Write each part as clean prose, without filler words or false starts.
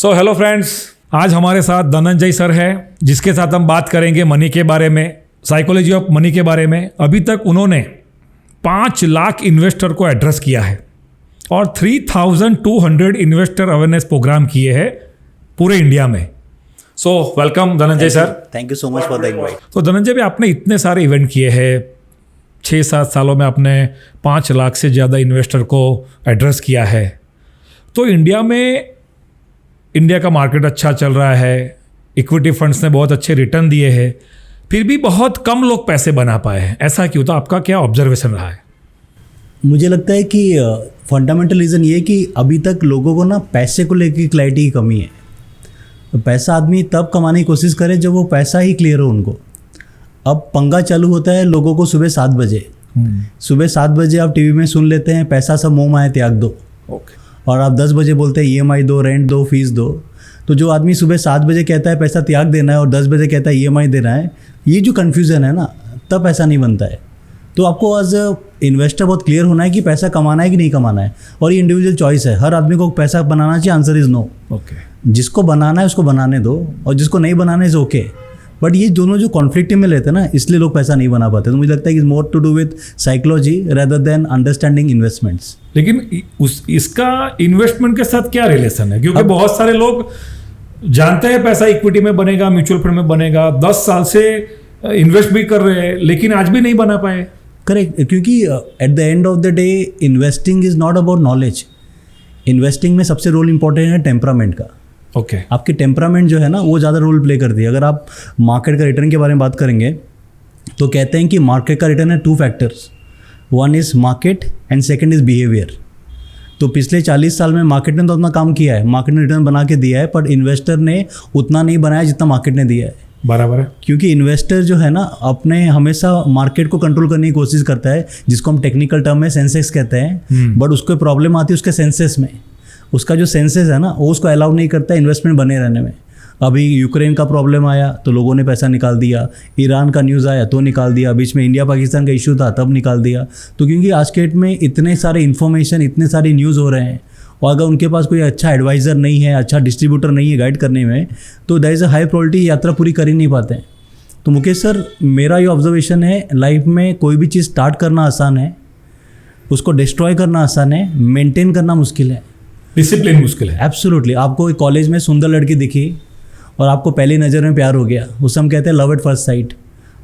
So hello friends, आज हमारे साथ धनंजय सर है जिसके साथ हम बात करेंगे मनी के बारे में, साइकोलॉजी ऑफ मनी के बारे में। अभी तक उन्होंने 5 लाख इन्वेस्टर को एड्रेस किया है और 3200 इन्वेस्टर अवेयरनेस प्रोग्राम किए हैं पूरे इंडिया में। So welcome Dhananjay sir. Thank you so much for the invite. तो धनंजय भाई, आपने इतने सारे इवेंट किए हैं, 6-7 सालों में आपने 5 लाख से ज़्यादा इन्वेस्टर को एड्रेस किया है। तो इंडिया का मार्केट अच्छा चल रहा है, इक्विटी फंड्स ने बहुत अच्छे रिटर्न दिए हैं, फिर भी बहुत कम लोग पैसे बना पाए हैं। ऐसा क्यों? तो आपका क्या ऑब्जर्वेशन रहा है? मुझे लगता है कि फंडामेंटल रीज़न ये है कि अभी तक लोगों को ना पैसे को लेकर क्लैरिटी की कमी है। तो पैसा आदमी तब कमाने की कोशिश करे जब वो पैसा ही क्लियर हो उनको। अब पंगा चालू होता है लोगों को सुबह 7 बजे। सुबह 7 बजे आप टीवी में सुन लेते हैं पैसा सब मोह माया त्याग दो। और आप 10 बजे बोलते हैं EMI दो, रेंट दो, फीस दो। तो जो आदमी सुबह 7 बजे कहता है पैसा त्याग देना है और 10 बजे कहता है EMI देना है, ये जो कन्फ्यूज़न है ना, तब पैसा नहीं बनता है। तो आपको एज इन्वेस्टर बहुत क्लियर होना है कि पैसा कमाना है कि नहीं कमाना है, और ये इंडिविजुअल चॉइस है। हर आदमी को पैसा बनाना चाहिए, आंसर इज़ नो। जिसको बनाना है उसको बनाने दो, और जिसको नहीं बनाना इज़ ओके। बट ये दोनों जो कॉन्फ्लिक्ट में लेते हैं ना, इसलिए लोग पैसा नहीं बना पाते। तो मुझे लगता है कि more to do with psychology rather than understanding investments. लेकिन इसका इन्वेस्टमेंट के साथ क्या रिलेशन है? क्योंकि बहुत सारे लोग जानते हैं पैसा इक्विटी में बनेगा, म्यूचुअल फंड में बनेगा, 10 साल से इन्वेस्ट भी कर रहे हैं, लेकिन आज भी नहीं बना पाए। करेक्ट, क्योंकि eight the end of the day investing is not about knowledge. Investing में सबसे रोल इंपॉर्टेंट है टेम्परामेंट का। आपकी टेम्परामेंट जो है ना, वो ज़्यादा रोल प्ले करती है। अगर आप मार्केट का रिटर्न के बारे में बात करेंगे तो कहते हैं कि मार्केट का रिटर्न है 2 factors. One is market and second is behaviour. तो पिछले 40 साल में मार्केट ने तो अपना काम किया है, मार्केट ने रिटर्न बना के दिया है, पर इन्वेस्टर ने उतना नहीं बनाया जितना मार्केट ने दिया है। बराबर है। क्योंकि इन्वेस्टर जो है ना, अपने हमेशा मार्केट को कंट्रोल करने की कोशिश करता है, जिसको हम टेक्निकल टर्म में सेंसेक्स कहते हैं। बट उसको प्रॉब्लम आती है उसके सेंसेस में। उसका जो सेंसेस है ना, वो उसको अलाउ नहीं करता इन्वेस्टमेंट बने रहने में। अभी यूक्रेन का प्रॉब्लम आया तो लोगों ने पैसा निकाल दिया, ईरान का न्यूज़ आया तो निकाल दिया, बीच में इंडिया पाकिस्तान का इशू था तब निकाल दिया। तो क्योंकि आज के डेट में इतने सारे इन्फॉर्मेशन, इतने सारे न्यूज़ हो रहे हैं, और अगर उनके पास कोई अच्छा एडवाइज़र नहीं है, अच्छा डिस्ट्रीब्यूटर नहीं है गाइड करने में, तो that is a high probability यात्रा पूरी कर ही नहीं पाते हैं। तो मुकेश सर, मेरा ये ऑब्जर्वेशन है, लाइफ में कोई भी चीज़ स्टार्ट करना आसान है, उसको डिस्ट्रॉय करना आसान है, मेंटेन करना मुश्किल है, डिसिप्लिन मुश्किल है। एब्सोल्युटली। आपको एक कॉलेज में सुंदर लड़की दिखी और आपको पहली नज़र में प्यार हो गया, उसे हम कहते हैं लव एट फर्स्ट साइट,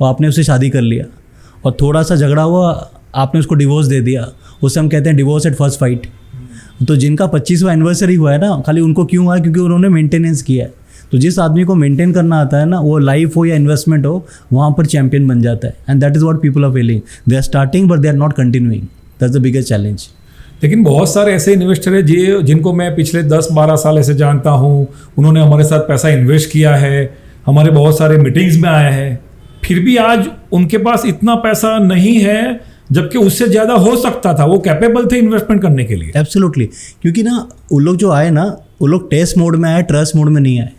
और आपने उससे शादी कर लिया। और थोड़ा सा झगड़ा हुआ, आपने उसको डिवोर्स दे दिया, उसे हम कहते हैं डिवोर्स एट फर्स्ट फाइट। तो जिनका 25वां एनिवर्सरी हुआ है ना, खाली उनको क्यों हुआ है? क्योंकि उन्होंने मेंटेनेंस किया है। तो जिस आदमी को मेंटेन करना आता है ना, वो लाइफ हो या इन्वेस्टमेंट हो, वहाँ पर चैंपियन बन जाता है। And that is what people are feeling. They are starting but they are not continuing. That's the biggest challenge. लेकिन बहुत सारे ऐसे इन्वेस्टर हैं जिनको मैं पिछले 10-12 साल ऐसे जानता हूँ, उन्होंने हमारे साथ पैसा इन्वेस्ट किया है, हमारे बहुत सारे मीटिंग्स में आए हैं, फिर भी आज उनके पास इतना पैसा नहीं है, जबकि उससे ज़्यादा हो सकता था। वो कैपेबल थे इन्वेस्टमेंट करने के लिए। एब्सोल्युटली। क्योंकि ना वो लोग जो आए ना, वो लोग टेस्ट मोड में आए, ट्रस्ट मोड में नहीं आए।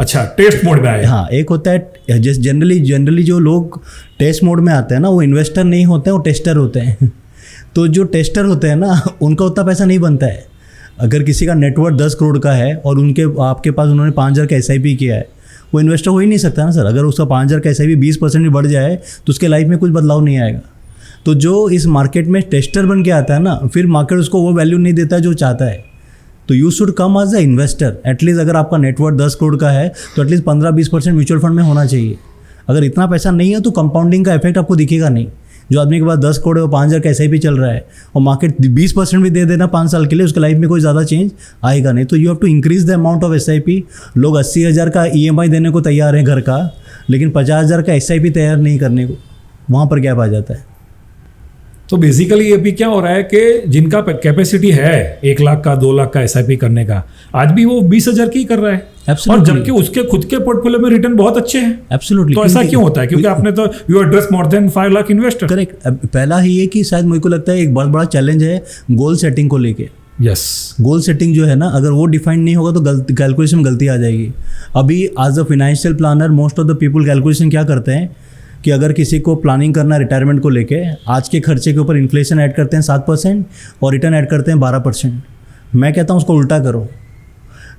अच्छा, टेस्ट मोड में आए। हाँ, एक होता है जैसे जनरली जो लोग टेस्ट मोड में आते हैं ना, वो इन्वेस्टर नहीं होते हैं, वो टेस्टर होते हैं। तो जो टेस्टर होते हैं ना, उनका उतना पैसा नहीं बनता है। अगर किसी का नेटवर्थ 10 करोड़ का है और आपके पास उन्होंने 5,000 का SIP किया है, वो इन्वेस्टर हो ही नहीं सकता ना सर। अगर उसका 5,000 का SIP 20% भी बढ़ जाए तो उसके लाइफ में कुछ बदलाव नहीं आएगा। तो जो इस मार्केट में टेस्टर बन के आता है ना, फिर मार्केट उसको वो वैल्यू नहीं देता है जो चाहता है। तो you should come as a investor. At least अगर आपका नेटवर्थ 10 करोड़ का है तो एटलीस्ट 15-20% म्यूचुअल फंड में होना चाहिए। अगर इतना पैसा नहीं है तो कंपाउंडिंग का इफेक्ट आपको दिखेगा नहीं। जो आदमी के पास 10 करोड़ और 5,000 का SIP चल रहा है और मार्केट 20% भी दे देना 5 साल के लिए, उसके लाइफ में कोई ज़्यादा चेंज आएगा नहीं। तो you have to increase the amount of SIP। लोग 80,000 का EMI देने को तैयार हैं घर का, लेकिन 50,000 का SIP तैयार नहीं करने को। वहाँ पर गैप आ जाता है। तो बेसिकली ये भी क्या हो रहा है कि जिनका कैपेसिटी है 1 लाख का, 2 लाख का SIP करने का, आज भी वो 20,000 की कर रहा है। और जबकि उसके खुद के पोर्टफोलियो में रिटर्न बहुत अच्छे हैं। एब्सोल्युटली। तो ऐसा क्यों होता है? क्योंकि आपने तो you address more than 5 lakh investor. Correct. पहला ही है कि शायद मुझे को लगता है एक बहुत बड़ा चैलेंज है गोल सेटिंग को लेके। यस। गोल सेटिंग जो है ना, अगर वो डिफाइंड नहीं होगा तो कैलकुलेशन में गलती आ जाएगी। अभी as a financial planner most of the people calculation क्या करते हैं कि अगर किसी को प्लानिंग करना रिटायरमेंट को लेके, आज के खर्चे के ऊपर इन्फ्लेशन ऐड करते हैं 7% और रिटर्न ऐड करते हैं 12%। मैं कहता हूँ उसको उल्टा करो।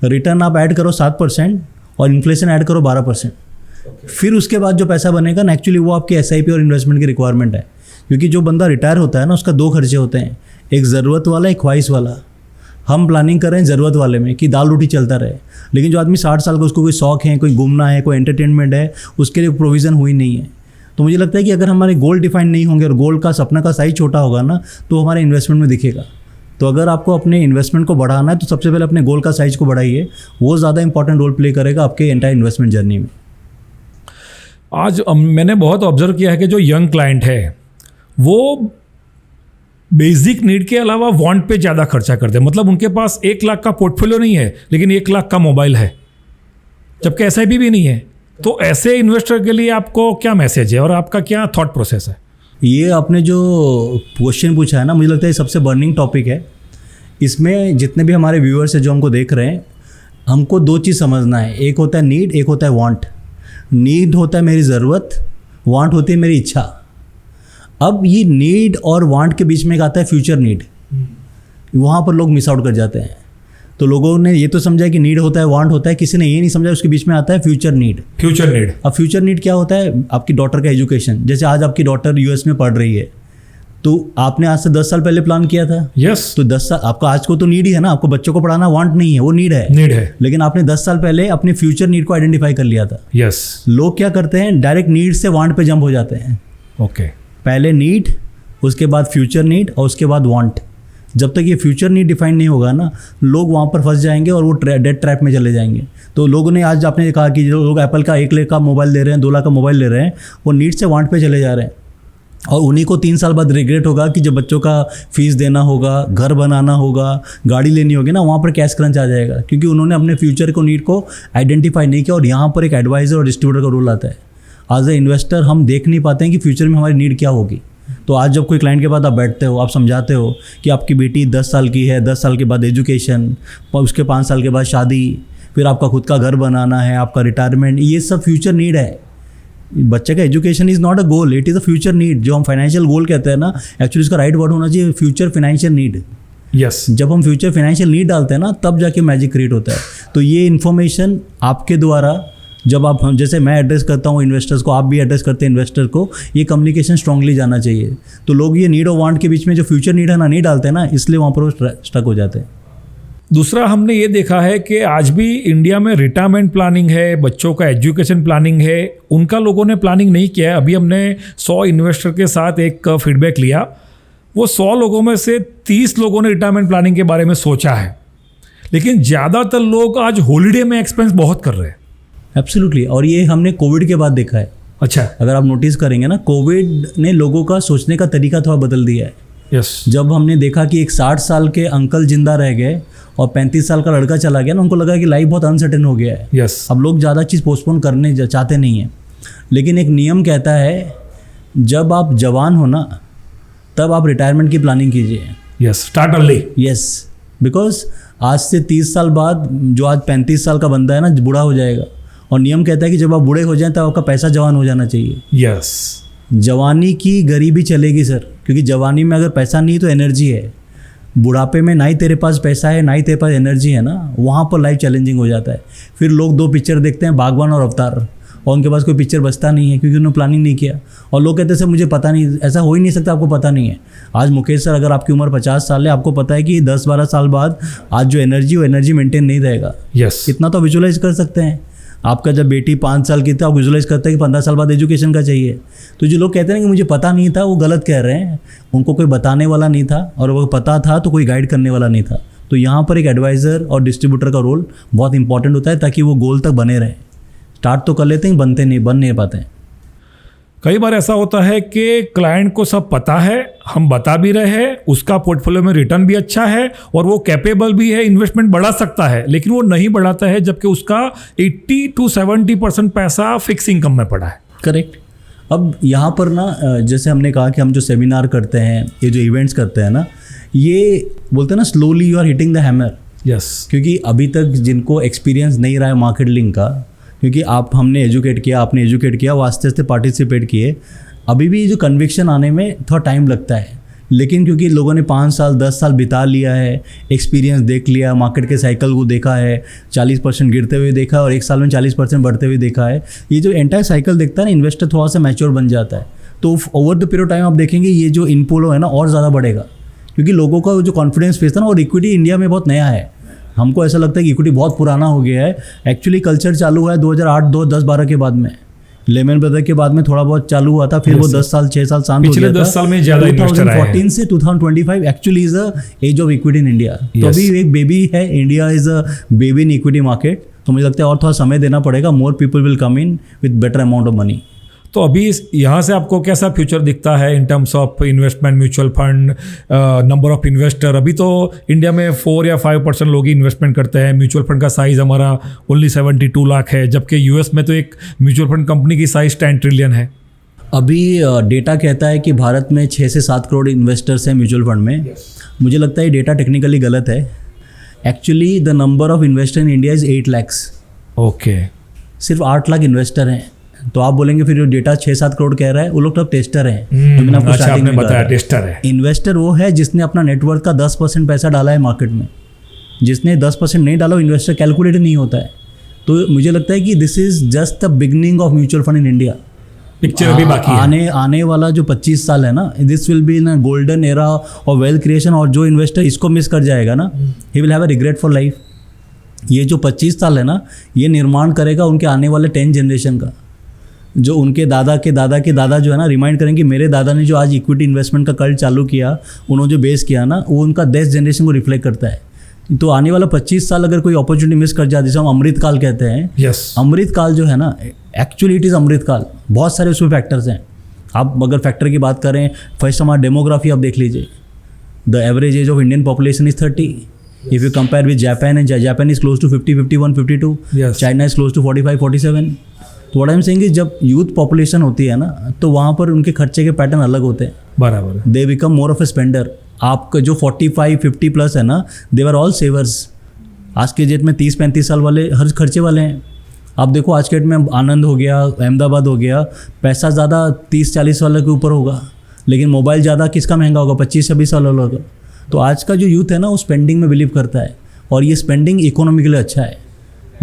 रिटर्न आप ऐड करो 7% और इन्फ्लेशन ऐड करो 12%। फिर उसके बाद जो पैसा बनेगा ना, एक्चुअली वो आपकी SIP और इन्वेस्टमेंट की रिक्वायरमेंट है। क्योंकि जो बंदा रिटायर होता है ना, उसका 2 खर्चे होते हैं, एक ज़रूरत वाला, एक ख्वाहिश वाला। हम प्लानिंग कर रहे हैं ज़रूरत वाले में कि दाल रोटी चलता रहे, लेकिन जो आदमी 60 साल का, उसको कोई शौक है, कोई घूमना है, कोई एंटरटेनमेंट है, उसके लिए प्रोविज़न हुई नहीं है। तो मुझे लगता है कि अगर हमारे गोल डिफाइन नहीं होंगे और गोल का सपना का साइज छोटा होगा ना, तो हमारे इन्वेस्टमेंट में दिखेगा। तो अगर आपको अपने इन्वेस्टमेंट को बढ़ाना है तो सबसे पहले अपने गोल का साइज को बढ़ाइए, वो ज़्यादा इंपॉर्टेंट रोल प्ले करेगा आपके एंटायर इन्वेस्टमेंट जर्नी में। आज मैंने बहुत ऑब्जर्व किया है कि जो यंग क्लाइंट है वो बेसिक नीड के अलावा वांट पे ज़्यादा खर्चा करते हैं। मतलब उनके पास 1 लाख का पोर्टफोलियो नहीं है, लेकिन 1 लाख का मोबाइल है, जबकि SIP भी नहीं है। तो ऐसे इन्वेस्टर के लिए आपको क्या मैसेज है और आपका क्या थॉट प्रोसेस है? ये आपने जो क्वेश्चन पूछा है ना, मुझे लगता है सबसे बर्निंग टॉपिक है। इसमें जितने भी हमारे व्यूअर्स हैं जो हमको देख रहे हैं, हमको 2 चीज़ समझना है। एक होता है नीड, एक होता है वांट। नीड होता है मेरी ज़रूरत, वांट होती है मेरी इच्छा। अब ये नीड और वांट के बीच में एक आता है फ्यूचर नीड। वहाँ पर लोग मिस आउट कर जाते हैं। तो लोगों ने ये तो समझा कि नीड होता है, वांट होता है, किसी ने ये नहीं समझा उसके बीच में आता है फ्यूचर नीड। Future need. अब फ्यूचर नीड क्या होता है? आपकी डॉटर का एजुकेशन। जैसे आज आपकी डॉटर US में पढ़ रही है, तो आपने आज से 10 साल पहले प्लान किया था। यस। तो 10 साल आपका आज को तो नीड ही है ना, आपको बच्चों को पढ़ाना वांट नहीं है, वो नीड है। नीड है। लेकिन आपने 10 साल पहले अपने फ्यूचर नीड को आइडेंटिफाई कर लिया था। यस। लोग क्या करते हैं, डायरेक्ट नीड से वांट पे जंप हो जाते हैं। ओके। पहले नीड, उसके बाद फ्यूचर नीड और उसके बाद वांट। जब तक ये फ्यूचर नीड डिफाइन नहीं होगा ना, लोग वहाँ पर फंस जाएंगे और वो डेट ट्रैप में चले जाएंगे। तो लोगों ने आज आपने कहा कि जो लोग एप्पल का 1 लाख का मोबाइल ले रहे हैं, 2 लाख का मोबाइल ले रहे हैं, वो नीड से वांट पे चले जा रहे हैं। और उन्हीं को 3 साल बाद रिग्रेट होगा कि जब बच्चों का फीस देना होगा, घर बनाना होगा, गाड़ी लेनी होगी ना, वहाँ पर कैश क्रंच आ जाएगा, क्योंकि उन्होंने अपने फ्यूचर को नीड को आइडेंटिफाई नहीं किया। और यहाँ पर एक एडवाइज़र और डिस्ट्रीब्यूटर का रोल आता है। एज ए इन्वेस्टर हम देख नहीं पाते हैं कि फ्यूचर में हमारी नीड क्या होगी। तो आज जब कोई क्लाइंट के बाद आप बैठते हो, आप समझाते हो कि आपकी बेटी 10 साल की है, 10 साल के बाद एजुकेशन, उसके 5 साल के बाद शादी, फिर आपका खुद का घर बनाना है, आपका रिटायरमेंट, ये सब फ्यूचर नीड है। बच्चे का education is not a goal, it is a future need. जो हम फाइनेंशियल गोल कहते हैं ना, एक्चुअली इसका राइट वर्ड होना चाहिए फ्यूचर फाइनेंशियल नीड। यस। जब हम फ्यूचर फाइनेंशियल नीड डालते हैं ना, तब जाके मैजिक क्रिएट होता है। तो ये इन्फॉर्मेशन आपके द्वारा, जब आप, जैसे मैं एड्रेस करता हूँ इन्वेस्टर्स को, आप भी एड्रेस करते हैं इन्वेस्टर को, ये कम्युनिकेशन स्ट्रांगली जाना चाहिए। तो लोग ये नीड और वांट के बीच में जो फ्यूचर नीड है ना, नहीं डालते हैं ना, इसलिए वहाँ पर वो स्टक हो जाते हैं। दूसरा हमने ये देखा है कि आज भी इंडिया में रिटायरमेंट प्लानिंग है, बच्चों का एजुकेशन प्लानिंग है, उनका लोगों ने प्लानिंग नहीं किया है। अभी हमने 100 इन्वेस्टर के साथ एक फीडबैक लिया, वो 100 लोगों में से 30 लोगों ने रिटायरमेंट प्लानिंग के बारे में सोचा है, लेकिन ज़्यादातर लोग आज हॉलीडे में एक्सपेंस बहुत कर रहे हैं। एब्सोल्युटली। और ये हमने कोविड के बाद देखा है। अच्छा। अगर आप नोटिस करेंगे ना, कोविड ने लोगों का सोचने का तरीका थोड़ा बदल दिया है। यस। जब हमने देखा कि एक 60 साल के अंकल जिंदा रह गए और 35 साल का लड़का चला गया ना, उनको लगा कि लाइफ बहुत अनसर्टेन हो गया है। यस। अब लोग ज़्यादा चीज़ पोस्टपोन करने चाहते नहीं हैं। लेकिन एक नियम कहता है, जब आप जवान हो ना, तब आप रिटायरमेंट की प्लानिंग कीजिए। Yes. Start early. Yes. Because आज से 30 साल बाद जो आज 35 साल का बंदा है ना, बूढ़ा हो जाएगा। और नियम कहता है कि जब आप बूढ़े हो जाएं, तब आपका पैसा जवान हो जाना चाहिए। यस। जवानी की गरीबी चलेगी सर, क्योंकि जवानी में अगर पैसा नहीं तो एनर्जी है। बुढ़ापे में ना ही तेरे पास पैसा है, ना ही तेरे पास एनर्जी है ना, वहाँ पर लाइफ चैलेंजिंग हो जाता है। फिर लोग 2 पिक्चर देखते हैं, बागवान और अवतार, और उनके पास कोई पिक्चर बचता नहीं है, क्योंकि उन्होंने प्लानिंग नहीं किया। और लोग कहते हैं सर मुझे पता नहीं, ऐसा हो ही नहीं सकता, आपको पता नहीं है। आज मुकेश सर, अगर आपकी उम्र 50 साल है, आपको पता है कि 10-12 साल बाद आज जो एनर्जी, वो एनर्जी मेंटेन नहीं रहेगा। यस। इतना तो विजुलाइज कर सकते हैं। आपका जब बेटी 5 साल की थी, आप विजुलाइज करते हैं कि 15 साल बाद एजुकेशन का चाहिए। तो जो लोग कहते हैं कि मुझे पता नहीं था, वो गलत कह रहे हैं। उनको कोई बताने वाला नहीं था, और वो पता था तो कोई गाइड करने वाला नहीं था। तो यहाँ पर एक एडवाइज़र और डिस्ट्रीब्यूटर का रोल बहुत इंपॉर्टेंट होता है, ताकि वो गोल तक बने रहें। स्टार्ट तो कर लेते हैं, बन नहीं पाते हैं। कई बार ऐसा होता है कि क्लाइंट को सब पता है, हम बता भी रहे हैं, उसका पोर्टफोलियो में रिटर्न भी अच्छा है और वो कैपेबल भी है, इन्वेस्टमेंट बढ़ा सकता है, लेकिन वो नहीं बढ़ाता है, जबकि उसका 80 to 70% पैसा फिक्स इनकम में पड़ा है। करेक्ट। अब यहाँ पर ना, जैसे हमने कहा कि हम जो सेमिनार करते हैं, ये जो इवेंट्स करते हैं ना, ये बोलते हैं ना, slowly you are hitting the hammer. Yes. क्योंकि अभी तक जिनको एक्सपीरियंस नहीं रहा है मार्केटिंग का, क्योंकि हमने एजुकेट किया, आपने एजुकेट किया, वो आस्ते आस्ते पार्टिसिपेट किए, अभी भी जो कन्विक्शन आने में थोड़ा टाइम लगता है। लेकिन क्योंकि लोगों ने 5 साल 10 साल बिता लिया है, एक्सपीरियंस देख लिया, मार्केट के साइकिल को देखा है, 40% गिरते हुए देखा और एक साल में 40% बढ़ते हुए देखा है, ये जो एंटायर साइकिल देखता है ना, इन्वेस्टर थोड़ा सा मैच्योर बन जाता है। तो ओवर द पीरियड टाइम आप देखेंगे ये जो इनफ्लो है ना और ज़्यादा बढ़ेगा, क्योंकि लोगों का जो कॉन्फिडेंस फेस था ना, और इक्विटी इंडिया में बहुत नया है। हमको ऐसा लगता है कि इक्विटी बहुत पुराना हो गया है। एक्चुअली कल्चर चालू हुआ है 2008 2010-12 के बाद में, लेमन ब्रदर के बाद में थोड़ा बहुत चालू हुआ था, फिर वो 10 साल 6 साल शांत हो गया था। पिछले 10 साल में ज़्यादा इन्वेस्टर आए हैं। 2014 से 2025 actually is a age of equity in India. तो अभी एक बेबी है, India is a baby in equity market. तो मुझे लगता है और थोड़ा समय देना पड़ेगा, more people will come in with better amount of money. तो अभी यहाँ से आपको कैसा फ्यूचर दिखता है in terms of investment, mutual fund, number of investor? अभी तो इंडिया में 4 या 5% लोग ही इन्वेस्टमेंट करते हैं। म्यूचुअल फंड का साइज़ हमारा ओनली 72 लाख है, जबकि यूएस में तो एक म्यूचुअल फंड कंपनी की साइज़ 10 ट्रिलियन है। अभी डेटा कहता है कि भारत में 6 से 7 करोड़ इन्वेस्टर्स हैं म्यूचुअल फंड में। मुझे लगता है ये डेटा टेक्निकली गलत है। Actually the number of investor in India is 8 lakhs। Okay, सिर्फ 8 लाख इन्वेस्टर हैं। तो आप बोलेंगे फिर जो डेटा 6-7 करोड़ कह रहा है, वो लोग तो टेस्टर हैं। तो मैंने आपको अच्छा, स्टार्टिंग आपने में बताया कहा, टेस्टर है। इन्वेस्टर वो है जिसने अपना नेटवर्क का 10% पैसा डाला है मार्केट में। जिसने 10% नहीं डाला, इन्वेस्टर कैलकुलेट नहीं होता है। तो मुझे लगता है कि this is just the beginning of mutual fund in India. Picture अभी बाकी है। आने वाला जो 25 साल है ना, this will be in a golden era of wealth creation. और जो इन्वेस्टर इसको मिस कर जाएगा ना, he will have a regret for life. ये जो 25 साल है ना, ये निर्माण करेगा उनके आने वाले 10 जनरेशन का। जो उनके दादा के दादा के दादा जो है ना, रिमाइंड करेंगे मेरे दादा ने जो आज इक्विटी इन्वेस्टमेंट का कल्ट चालू किया, उन्होंने जो बेस किया ना, वो उनका 10 जनरेशन को रिफ्लेक्ट करता है। तो आने वाला 25 साल अगर कोई अपॉर्चुनिटी मिस कर जाए, जिसे हम अमृत काल कहते हैं, यस, अमृत काल जो है ना, एक्चुअली इट इज़ अमृत काल। बहुत सारे उसमें फैक्टर्स हैं। आप अगर फैक्टर की बात करें, फर्स्ट हमारा डेमोग्राफी आप देख लीजिए। The average age of Indian population is 30। If you compare with Japan, and Japan is close to 50, 51, 52। Yes. China is close to 45, 47। तो what I am saying is, जब यूथ पॉपुलेशन होती है ना, तो वहाँ पर उनके खर्चे के पैटर्न अलग होते हैं। बराबर। They become more of a spender. आपका जो 45, 50 प्लस है ना, दे आर ऑल सेवर्स। आज के डेट में 30-35 साल वाले हर खर्चे वाले हैं। आप देखो आज के डेट में आनंद हो गया, अहमदाबाद हो गया, पैसा ज़्यादा 30-40 वाले के ऊपर होगा, लेकिन मोबाइल ज़्यादा किसका महंगा होगा? 25-26 साल वाला होगा। तो आज का जो यूथ है ना, वो स्पेंडिंग में बिलीव करता है, और ये स्पेंडिंग इकोनॉमी के लिए अच्छा है।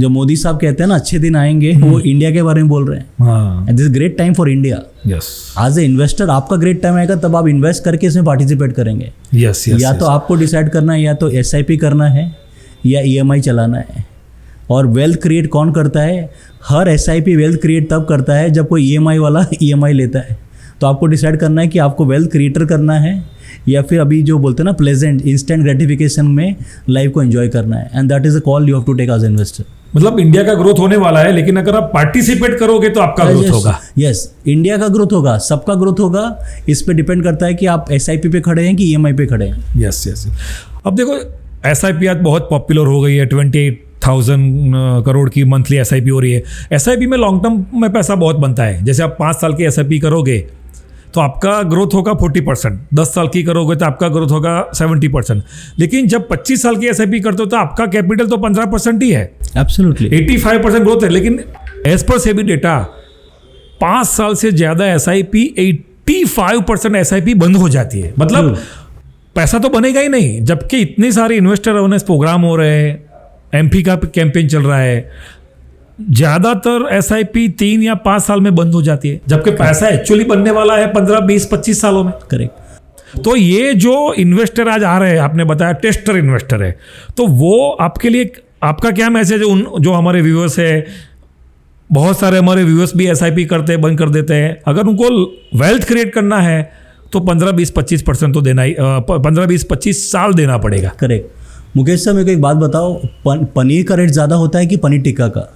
जो मोदी साहब कहते हैं ना अच्छे दिन आएंगे, वो इंडिया के बारे में बोल रहे हैं। हाँ, this great time for India. Yes, as a investor आपका ग्रेट टाइम आएगा, तब आप इन्वेस्ट करके इसमें पार्टिसिपेट करेंगे। यस, यस, या तो आपको डिसाइड करना है, या तो SIP करना है या EMI चलाना है। और वेल्थ क्रिएट कौन करता है? हर SIP वेल्थ क्रिएट तब करता है जब कोई EMI वाला EMI लेता है। तो आपको डिसाइड करना है कि आपको वेल्थ क्रिएटर करना है, या फिर अभी जो बोलते हैं ना प्लेजेंट इंस्टेंट ग्रेटिफिकेशन में लाइफ को एंजॉय करना है। And that is a call you have to take as investor. मतलब इंडिया का ग्रोथ होने वाला है, लेकिन अगर आप पार्टिसिपेट करोगे तो आपका ग्रोथ होगा। यस, इंडिया का ग्रोथ होगा, सबका ग्रोथ होगा। इस पे डिपेंड करता है कि आप SIP पे खड़े हैं कि EMI पे खड़े हैं। Yes, yes. अब देखो SIP आज बहुत पॉपुलर हो गई है। 28,000 करोड़ की मंथली SIP हो रही है। SIP में लॉन्ग टर्म में पैसा बहुत बनता है। जैसे आप 5 साल की SIP करोगे तो आपका ग्रोथ होगा 40%, 10 साल की करोगे तो आपका ग्रोथ होगा 70%। लेकिन जब 25 साल की SIP करते हो तो आपका कैपिटल तो 15% ही है। एब्सोल्युटली 85% ग्रोथ है। लेकिन एज पर सेबी डेटा 5 साल से ज़्यादा SIP 85% SIP बंद हो जाती है। मतलब पैसा तो बनेगा ही नहीं, जबकि इतने सारे इन्वेस्टर अवेयरनेस प्रोग्राम हो रहे हैं, MP का कैंपेन चल रहा है। ज़्यादातर SIP 3 या 5 साल में बंद हो जाती है, जबकि पैसा एक्चुअली बनने वाला है 15, 20, 25 सालों में। करेक्ट। तो ये जो इन्वेस्टर आज आ रहे हैं, आपने बताया टेस्टर इन्वेस्टर है, तो वो आपके लिए आपका क्या मैसेज है? उन जो हमारे व्यूअर्स है, बहुत सारे हमारे व्यूअर्स भी SIP करते हैं, बंद कर देते हैं। अगर उनको वेल्थ क्रिएट करना है तो 15, 20, 25% तो देना ही, 15, 20, 25 साल देना पड़ेगा। करेक्ट। मुकेश साहब मेरे को एक बात बताओ, पनीर का रेट ज़्यादा होता है कि पनीर टिक्का का?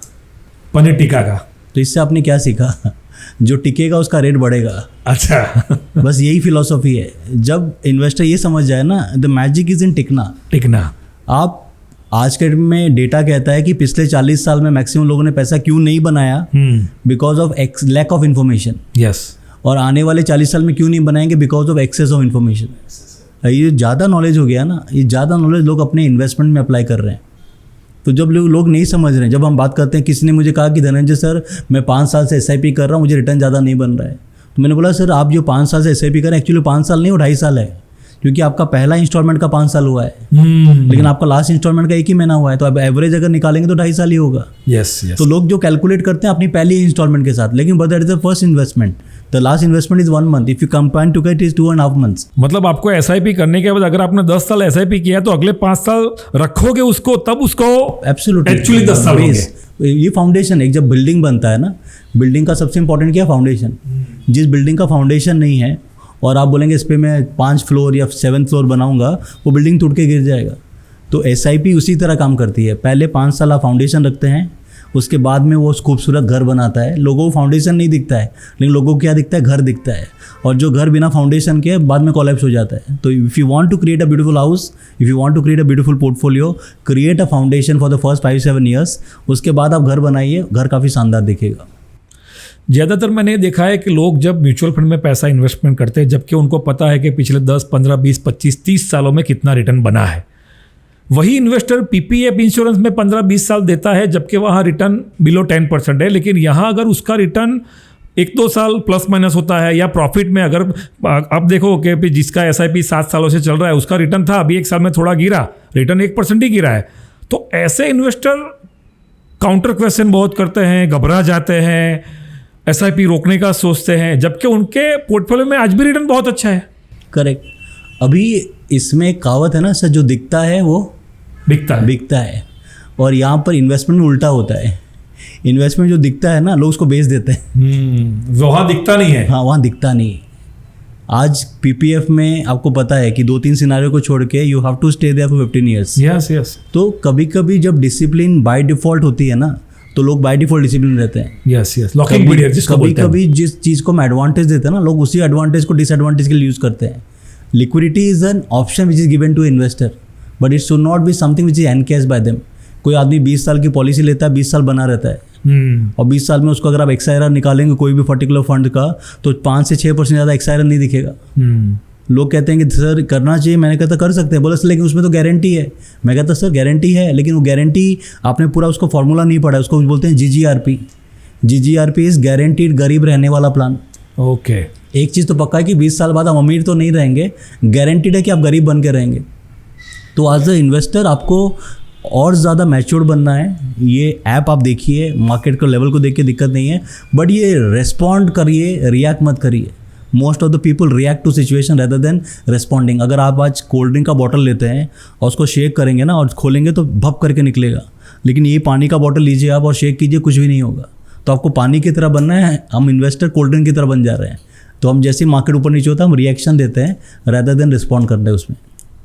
पनीर टिक्का का। तो इससे आपने क्या सीखा? जो टिकेगा उसका रेट बढ़ेगा। अच्छा बस यही फिलॉसफी है। जब इन्वेस्टर ये समझ जाए ना, द मैजिक इज इन टिकना। आप आज के में डेटा कहता है कि पिछले 40 साल में मैक्सिमम लोगों ने पैसा क्यों नहीं बनाया? Because of lack of information. Yes. और आने वाले 40 साल में क्यों नहीं बनाएंगे? Because of excess of information. ये ज़्यादा नॉलेज हो गया ना, ये ज़्यादा नॉलेज लोग अपने इन्वेस्टमेंट में अप्लाई कर रहे हैं। तो जब लोग नहीं समझ रहे हैं, जब हम बात करते हैं, किसी ने मुझे कहा कि धनंजय सर मैं 5 साल से SIP कर रहा हूँ, मुझे रिटर्न ज़्यादा नहीं बन रहा है। तो मैंने बोला सर आप जो 5 साल से SIP कर रहे हैं, एक्चुअली 5 साल नहीं, वो 2.5 साल है। क्योंकि आपका पहला इंस्टॉलमेंट का 5 साल हुआ है, लेकिन आपका लास्ट इंस्टॉलमेंट का 1 ही महीना हुआ है, तो अब एवरेज अगर निकालेंगे तो 2.5 साल ही होगा। Yes yes. तो लोग जो कैलकुलेट करते हैं अपनी पहली इंस्टॉलमेंट के साथ, लेकिन but that is the first investment, the last investment is 1 month, if you combine to it is 2.5 months। मतलब आपको एसआईपी करने के बाद अगर आपने 10 साल एसआईपी किया तो अगले 5 साल रखोगे उसको, तब उसको एब्सोल्युटली एक्चुअली 10 साल होंगे। ये फाउंडेशन, एक जब बिल्डिंग बनता है ना, बिल्डिंग का सबसे इंपॉर्टेंट क्या है? फाउंडेशन। जिस बिल्डिंग का फाउंडेशन नहीं है और आप बोलेंगे इस पे मैं 5 फ्लोर या 7 फ्लोर बनाऊंगा, वो बिल्डिंग टूट के गिर जाएगा। तो एसआईपी उसी तरह काम करती है, पहले 5 साल आप फाउंडेशन रखते हैं, उसके बाद में वो खूबसूरत घर बनाता है। लोगों को फाउंडेशन नहीं दिखता है, लेकिन लोगों को क्या दिखता है? घर दिखता है। और जो घर बिना फाउंडेशन के बाद में कोलैप्स हो जाता है। तो if you want to create a beautiful house, if you want to create a beautiful portfolio, create a foundation for the first 5-7 years, उसके बाद आप घर बनाइए, घर काफ़ी शानदार दिखेगा। ज़्यादातर मैंने देखा है कि लोग जब म्यूचुअल फंड में पैसा इन्वेस्टमेंट करते हैं, जबकि उनको पता है कि पिछले 10, 15, 20, 25, 30 सालों में कितना रिटर्न बना है, वही इन्वेस्टर पीपीएफ इंश्योरेंस में 15-20 साल देता है, जबकि वहाँ रिटर्न बिलो 10% है। लेकिन यहाँ अगर उसका रिटर्न 1-2 साल प्लस माइनस होता है, या प्रॉफिट में अगर आप देखो कि जिसका एसआईपी 7 सालों से चल रहा है उसका रिटर्न था, अभी 1 साल में थोड़ा गिरा, रिटर्न 1% ही गिरा है, तो ऐसे इन्वेस्टर काउंटर क्वेश्चन बहुत करते हैं, घबरा जाते हैं, एसआईपी रोकने का सोचते हैं, जबकि उनके पोर्टफोलियो में आज भी रिटर्न बहुत अच्छा है। करेक्ट। अभी इसमें एक कहावत है ना सर, जो दिखता है वो बिकता है। और यहाँ पर इन्वेस्टमेंट में उल्टा होता है। इन्वेस्टमेंट जो दिखता है ना, लोग उसको बेच देते हैं। वहाँ दिखता नहीं है। हाँ, वहाँ दिखता नहीं। आज पीपीएफ में आपको पता है कि 2-3 सिनारियो को छोड़ के you have to stay there for 15 years। Yes. तो कभी कभी जब डिसिप्लिन बाय डिफॉल्ट होती है ना, तो लोग बाय डिफॉल्ट डिसिप्लिन रहते हैं। यस लॉकिंग पीरियड जिसको बोलते हैं। कभी जिस चीज़ को हम एडवांटेज देते हैं ना, लोग उसी एडवांटेज को डिसएडवांटेज के लिए यूज़ करते हैं। Liquidity is an option which is given to investor, but it should not be something which is encash by them. कोई आदमी 20 साल की पॉलिसी लेता है, 20 साल बना रहता है, और 20 साल में उसको अगर आप एक्सआईआर निकालेंगे कोई भी पर्टिकुलर फंड का, तो 5 से 6% ज़्यादा एक्सआईआर नहीं दिखेगा। लोग कहते हैं कि सर करना चाहिए, मैंने कहता कर सकते हैं, बोला सर लेकिन उसमें तो गारंटी है। मैं कहता सर गारंटी है, लेकिन वो गारंटी आपने पूरा उसको फॉर्मूला नहीं पढ़ा, उसको बोलते हैं जीजीआरपी इज गारंटीड गरीब रहने वाला प्लान। ओके। एक चीज़ तो पक्का है कि 20 साल बाद हम अमीर तो नहीं रहेंगे, गारंटीड है कि आप गरीब बन के रहेंगे। तो एज अ इन्वेस्टर आपको और ज़्यादा मैच्योर बनना है। ये ऐप आप देखिए, मार्केट के लेवल को देख के दिक्कत नहीं है, बट ये रेस्पॉन्ड करिए, रिएक्ट मत करिए। Most of the people react to situation rather than responding. अगर आप आज कोल्ड ड्रिंक का बॉटल लेते हैं और उसको शेक करेंगे ना और खोलेंगे तो भप करके निकलेगा, लेकिन ये पानी का बॉटल लीजिए आप और शेक कीजिए, कुछ भी नहीं होगा। तो आपको पानी की तरह बनना है, हम इन्वेस्टर कोल्ड ड्रिंक की तरह बन जा रहे हैं। तो हम जैसे मार्केट ऊपर नीचे होता है हम रिएक्शन देते हैं रेदर देन रिस्पॉन्ड करते हैं उसमें।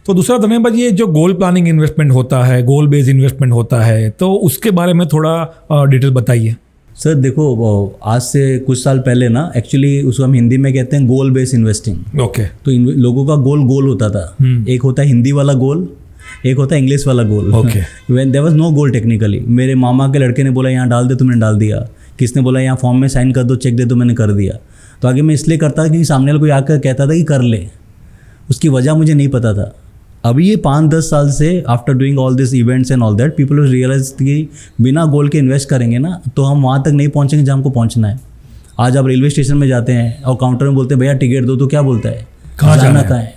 तो दूसरा धन्यवाद, ये जो गोल प्लानिंग इन्वेस्टमेंट होता है, गोल बेस्ड इन्वेस्टमेंट होता है, तो उसके बारे में थोड़ा डिटेल बताइए। सर देखो, आज से कुछ साल पहले ना, एक्चुअली उसको हम हिंदी में कहते हैं गोल बेस्ड इन्वेस्टिंग। ओके। तो लोगों का गोल होता था। एक होता है हिंदी वाला गोल, एक होता है इंग्लिश वाला goal. Okay. When there was no goal technically. मेरे मामा के लड़के ने बोला यहाँ डाल दे, तुमने डाल दिया। किसने बोला यहाँ फॉर्म में साइन कर दो, चेक दे दो, मैंने कर दिया। तो आगे मैं इसलिए करता था कि सामने वाला कोई आकर कहता था कि कर ले, उसकी वजह मुझे नहीं पता था। अभी ये 5-10 साल से after doing all this events and all that, people realise कि बिना गोल के इन्वेस्ट करेंगे ना तो हम वहाँ तक नहीं पहुँचेंगे जहाँ हमको पहुँचना है। आज आप रेलवे स्टेशन में जाते हैं और काउंटर में बोलते हैं भैया टिकट दो, तो क्या बोलता है कहाँ जाना कहाँ है।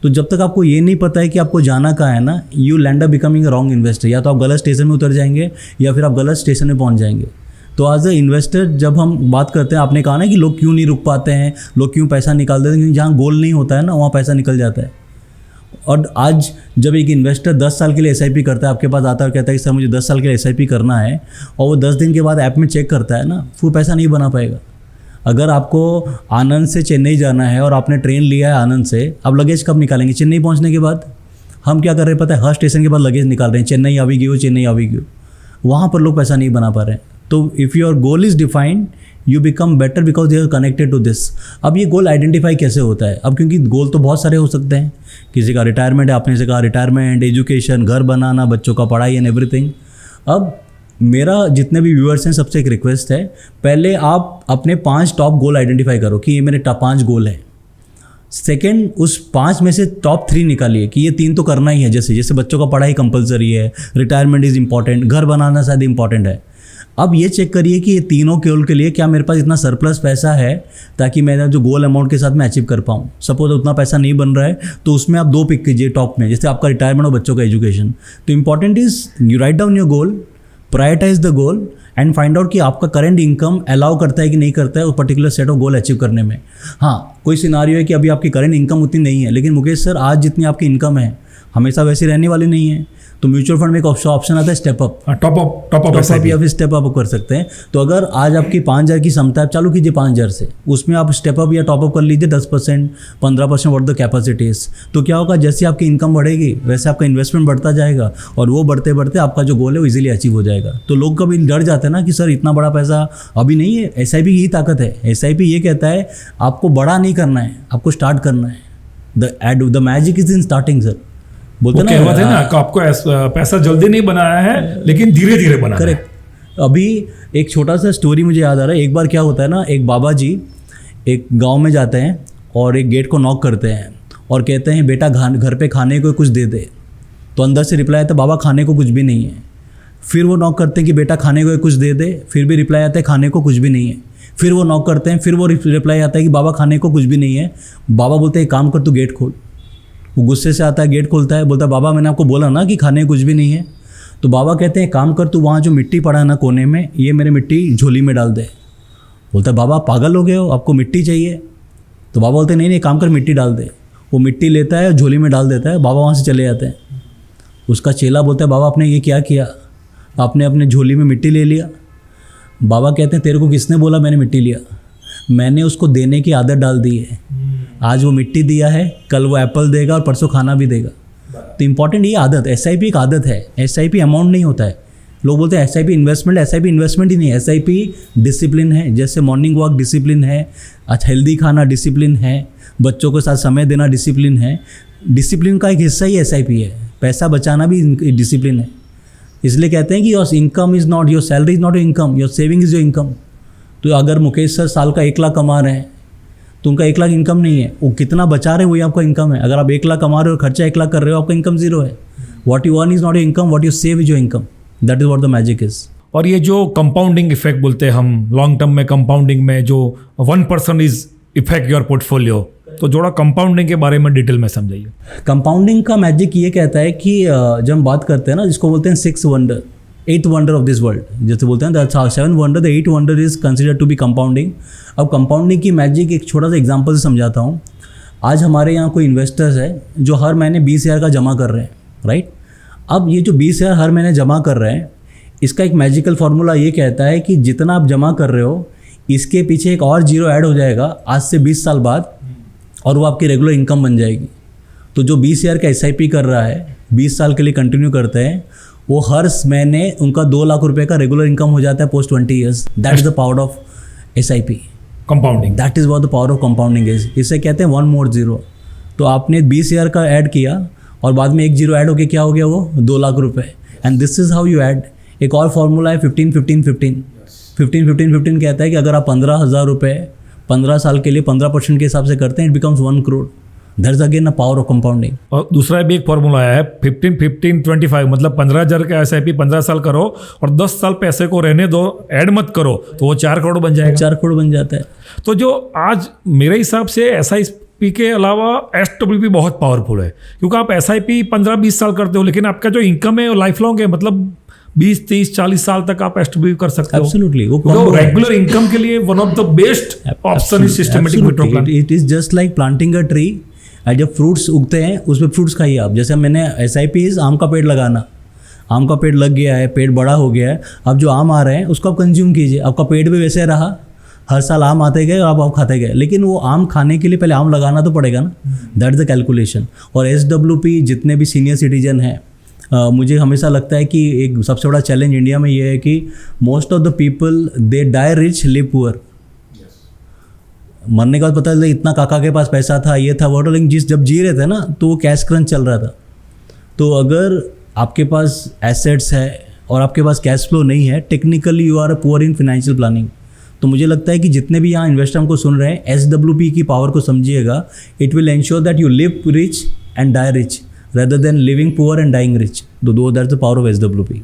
तो जब तक आपको ये नहीं पता है कि आपको जाना कहाँ है ना, you land up becoming a wrong investor. या तो आप गलत स्टेशन में उतर जाएंगे या फिर आप गलत स्टेशन में पहुँच जाएंगे। तो एज अ इन्वेस्टर जब हम बात करते हैं, आपने कहा ना कि लोग क्यों नहीं रुक पाते हैं, लोग क्यों पैसा निकाल देते हैं, क्योंकि जहाँ गोल नहीं होता है ना वहाँ पैसा निकल जाता है। और आज जब एक इन्वेस्टर 10 साल के लिए एसआईपी करता है, आपके पास आता है और कहता है कि सर मुझे 10 साल के लिए एसआईपी करना है, और वो 10 दिन के बाद ऐप में चेक करता है ना, वो पैसा नहीं बना पाएगा। अगर आपको आनंद से चेन्नई जाना है और आपने ट्रेन लिया है आनंद से, आप लगेज कब निकालेंगे? चेन्नई पहुंचने के बाद। हम क्या कर रहे हैं पता है, हर स्टेशन के बाद लगेज निकाल रहे हैं, चेन्नई आवेगी हो, चेन्नई आवेगी हो। वहाँ पर लोग पैसा नहीं बना पा रहे हैं। तो if your goal is defined, you become better because they are connected to this. अब ये गोल आइडेंटिफाई कैसे होता है? अब क्योंकि गोल तो बहुत सारे हो सकते हैं, किसी का रिटायरमेंट है, आपने से कहा रिटायरमेंट, एजुकेशन, घर बनाना, बच्चों का पढ़ाई एंड एवरीथिंग। अब मेरा जितने भी व्यूअर्स हैं सबसे एक रिक्वेस्ट है, पहले आप अपने 5 टॉप गोल आइडेंटिफाई करो कि ये मेरे टॉप 5 गोल हैं। सेकेंड, उस 5 में से टॉप 3 निकालिए कि ये 3 तो करना ही है। जैसे बच्चों का पढ़ाई कंपलसरी है, रिटायरमेंट इज़ इंपॉर्टेंट, घर बनाना शायद इंपॉर्टेंट है। अब ये चेक करिए कि ये तीनों गोल के लिए क्या मेरे पास इतना सरप्लस पैसा है ताकि मेरा जो गोल अमाउंट के साथ मैं अचीव कर पाऊँ। सपोज उतना पैसा नहीं बन रहा है तो उसमें आप 2 पिक कीजिए टॉप में, जैसे आपका रिटायरमेंट और बच्चों का एजुकेशन। तो important is you write down your goal, prioritise the goal and find out कि आपका करंट इनकम अलाउ करता है कि नहीं करता है उस particular set of goal achieve करने में। हाँ, कोई सिनारियो है कि अभी आपकी करंट इनकम उतनी नहीं है, लेकिन मुकेश सर आज जितनी आपकी इनकम है हमेशा वैसी रहने वाली नहीं है, तो म्यूचुअल फंड में एक ऑप्शन आता है स्टेप अप, टॉप अप या फिर स्टेप अप कर सकते हैं। तो अगर आज आपकी 5,000 की क्षमता है, आप चालू कीजिए 5,000 से, उसमें आप स्टेप अप या टॉप अप कर लीजिए 10%, 15% व्हाट द कैपेसिटी इज। तो क्या होगा, जैसे आपकी इनकम बढ़ेगी वैसे आपका इन्वेस्टमेंट बढ़ता जाएगा और वो बढ़ते बढ़ते आपका जो गोल है वो इजीली अचीव हो जाएगा। तो लोग कभी डर जाते हैं ना कि सर इतना बड़ा पैसा अभी नहीं है। SIP की यही ताकत है। SIP ये कहता है आपको बड़ा नहीं करना है, आपको स्टार्ट करना है। The magic is in starting sir, बोलते ना कहते हैं ना कि आपको पैसा जल्दी नहीं बनाया है लेकिन धीरे धीरे बनाया है। करेक्ट। अभी एक छोटा सा स्टोरी मुझे याद आ रहा है। एक बार क्या होता है ना, एक बाबा जी एक गांव में जाते हैं और एक गेट को नॉक करते हैं और कहते हैं बेटा घर पे खाने को कुछ दे दे। तो अंदर से रिप्लाई आता है बाबा खाने को कुछ भी नहीं है। फिर वो नॉक करते हैं कि बेटा खाने को कुछ दे दे, फिर भी रिप्लाई आता है खाने को कुछ भी नहीं है। फिर वो नॉक करते हैं, फिर वो रिप्लाई आता है कि बाबा खाने को कुछ भी नहीं है। बाबा बोलते हैं एक काम कर, तू गेट खोल। वो गुस्से से आता है, गेट खोलता है, बोलता है बाबा मैंने आपको बोला ना कि खाने कुछ भी नहीं है। तो बाबा कहते हैं काम कर, तू वहाँ जो मिट्टी पड़ा है ना कोने में, ये मेरे मिट्टी झोली में डाल दे। बोलता है बाबा पागल हो गए हो, आपको मिट्टी चाहिए? तो बाबा बोलते हैं नहीं काम कर, मिट्टी डाल दे। वो मिट्टी लेता है, झोली में डाल देता है, बाबा वहाँ से चले जाते हैं। उसका चेला बोलता है बाबा आपने ये क्या किया, आपने अपने झोली में मिट्टी ले लिया। बाबा कहते हैं तेरे को किसने बोला मैंने मिट्टी लिया? मैंने उसको देने की आदत डाल दी है। आज वो मिट्टी दिया है, कल वो एप्पल देगा और परसों खाना भी देगा। तो इंपॉर्टेंट ये आदत, SIP एक आदत है। SIP अमाउंट नहीं होता है। लोग बोलते हैं SIP इन्वेस्टमेंट, SIP इन्वेस्टमेंट ही नहीं है। SIP डिसिप्लिन है। जैसे मॉर्निंग वॉक डिसिप्लिन है, अच्छा हेल्दी खाना डिसिप्लिन है, बच्चों के साथ समय देना डिसिप्लिन है। डिसिप्लिन का एक हिस्सा ही SIP है। पैसा बचाना भी डिसिप्लिन है। इसलिए कहते हैं कि your income is not your salary, is not your income, your saving is your income. तो अगर मुकेश सर साल का 1 लाख कमा रहे हैं तो उनका 1 लाख इनकम नहीं है, वो कितना बचा रहे हैं वही आपका इनकम है। अगर आप 1 लाख कमा रहे हो और खर्चा 1 लाख कर रहे हो, आपका इनकम 0 है। What you earn is not your income, what you save is your income. That is what the magic is. और ये जो कंपाउंडिंग इफेक्ट बोलते हैं हम लॉन्ग टर्म में, कंपाउंडिंग में जो 1% इज इफेक्ट योर पोर्टफोलियो, तो जोड़ा कंपाउंडिंग के बारे में डिटेल में समझाइए। कंपाउंडिंग का मैजिक ये कहता है कि जब हम बात करते हैं ना, जिसको बोलते हैं 6 wonder, 8th wonder of this world, जैसे बोलते हैं 7 wonder, the 8th wonder is considered to be compounding. अब कंपाउंडिंग की मैजिक एक छोटा सा एग्जांपल से समझाता हूँ। आज हमारे यहाँ कोई इन्वेस्टर्स है जो हर महीने 20,000 का जमा कर रहे हैं, राइट। अब ये जो 20,000 हर महीने जमा कर रहे हैं, इसका एक मैजिकल फार्मूला ये कहता है कि जितना आप जमा कर रहे हो इसके पीछे एक और 0 ऐड हो जाएगा आज से 20 साल बाद, और वो आपकी रेगुलर इनकम बन जाएगी। तो जो 20,000 का SIP कर रहा है, 20 साल के लिए कंटिन्यू करते हैं, वो हर महीने उनका 2 लाख रुपए का रेगुलर इनकम हो जाता है post 20 years. That is the power of SIP, compounding. That is what the power of compounding is. इसे कहते हैं 1 more 0। तो आपने 20,000 का ऐड किया और बाद में एक 0 ऐड होके क्या हो गया, वो 2 लाख रुपए। And this is how you add. एक और फॉर्मूला है 15-15-15 कहता है कि अगर आप 15,000 रुपये 15 साल के लिए 15% के हिसाब से करते हैं, it becomes 1 crore। That is again a power of compounding. और दूसरा भी एक फॉर्मूला है 15-15-25, मतलब 15,000 का SIP 15 साल करो और 10 साल पैसे को रहने दो, ऐड मत करो, तो वो 4 करोड़ बन जाएगा। 4 करोड़ बन जाता है। तो जो आज मेरे हिसाब से SIP के अलावा SWP बहुत पावरफुल है, क्योंकि आप SIP 15-20 साल करते हो, लेकिन आपका जो इनकम है वो लाइफ लॉन्ग है, मतलब 20-30-40 साल तक आप SWP कर सकते हो। एब्सोल्युटली, वो रेगुलर इनकम के लिए one of the best option is systematic mutual fund. It is just like planting a tree. जब फ्रूट्स उगते हैं उसमें फ्रूट्स खाइए आप। जैसे मैंने SIP इज आम का पेड़ लगाना, आम का पेड़ लग गया है, पेड़ बड़ा हो गया है, अब जो आम आ रहे हैं उसको आप कंज्यूम कीजिए। आपका पेड़ भी वैसे रहा, हर साल आम आते गए और आप खाते गए, लेकिन वो आम खाने के लिए पहले आम लगाना तो पड़ेगा ना। That is the calculation. और SWP जितने भी सीनियर सिटीजन हैं, मुझे हमेशा लगता है कि एक सबसे बड़ा चैलेंज इंडिया में ये है कि most of the people they die rich live poor. मरने के बाद पता चलता इतना काका के पास पैसा था, ये था वो, लेकिन जब जी रहे थे ना तो वो कैश क्रंच चल रहा था। तो अगर आपके पास एसेट्स है और आपके पास कैश फ्लो नहीं है, technically you are a poor in financial planning. तो मुझे लगता है कि जितने भी यहाँ इन्वेस्टर हमको सुन रहे हैं, SWP की पावर को समझिएगा। It will ensure that you live rich and die rich rather than living poor and dying rich. That's the power of SWP.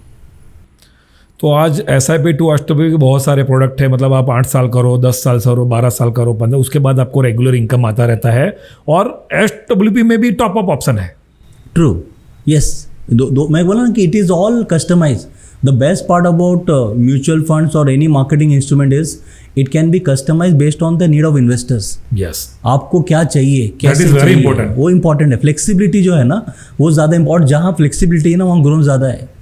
तो आज SIP टू SWP के बहुत सारे प्रोडक्ट है, मतलब आप 8 साल करो, 10 साल करो, 12 साल करो, 15, उसके बाद आपको रेगुलर इनकम आता रहता है। और SWP में भी टॉप अप ऑप्शन है। True, yes. दो मैं बोला ना कि it is all customise. The best part about mutual funds और any marketing instrument is it can be customise based on the need of investors. Yes, आपको क्या चाहिए, कैसे That is very चाहिए, important. वो इंपॉर्टेंट है। फ्लेक्सिबिलिटी जो है ना वो ज़्यादा इम्पॉर्टेंट। जहाँ फ्लेक्सिबिलिटी है ना वहाँ ग्रोथ ज़्यादा है।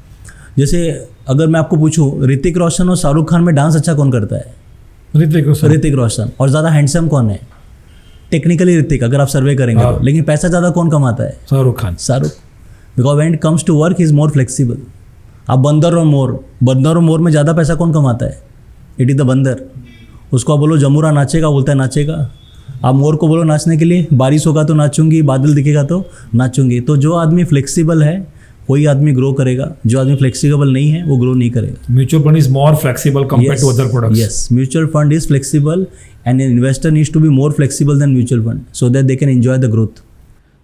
जैसे अगर मैं आपको पूछूं ऋतिक रोशन और शाहरुख खान में डांस अच्छा कौन करता है? ऋतिक रोशन। और ज़्यादा हैंडसम कौन है? टेक्निकली ऋतिक, अगर आप सर्वे करेंगे तो। लेकिन पैसा ज़्यादा कौन कमाता है? Shahrukh Khan. Because when it comes to work he is more flexible. आप बंदर और मोर में ज़्यादा पैसा कौन कमाता है? इट इज़ द बंदर। उसको आप बोलो जमुरा नाचेगा, बोलता है नाचेगा। आप मोर को बोलो नाचने के लिए, बारिश होगा तो नाचूंगी, बादल दिखेगा तो नाचूंगी। तो जो आदमी फ्लेक्सिबल है वही आदमी ग्रो करेगा, जो आदमी फ्लेक्सिबल नहीं है वो ग्रो नहीं करेगा। Mutual fund is more flexible compare to other products. Yes, mutual fund is flexible and an investor needs to be more flexible than mutual fund so that they can enjoy the growth.